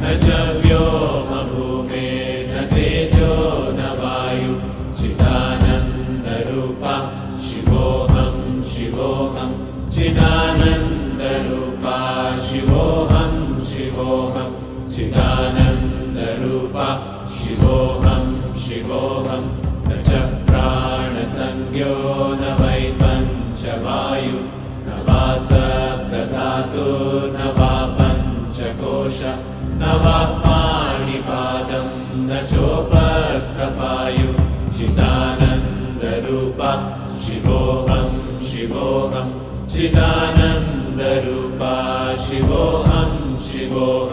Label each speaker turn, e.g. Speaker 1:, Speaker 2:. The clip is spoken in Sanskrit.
Speaker 1: न च व्योमभूमेर्न तेजो न वायु चिदानन्दरूपा शिवोऽहं शिवोऽहं चिदानन्दरूपा शिवोऽहं शिवोऽहं चिदानन्दरूपा शिवोऽहं शिवोऽहं न च प्राणसंज्ञो न वै पञ्चवायु न वा सप्तधातुर्न वा पञ्चकोश न वा पाणिपादं न चोपस्थपायु चिदानन्दरूपा शिवोऽहं शिवोऽहं चिदानन्दरूपा शिवोऽहं शिवोऽहं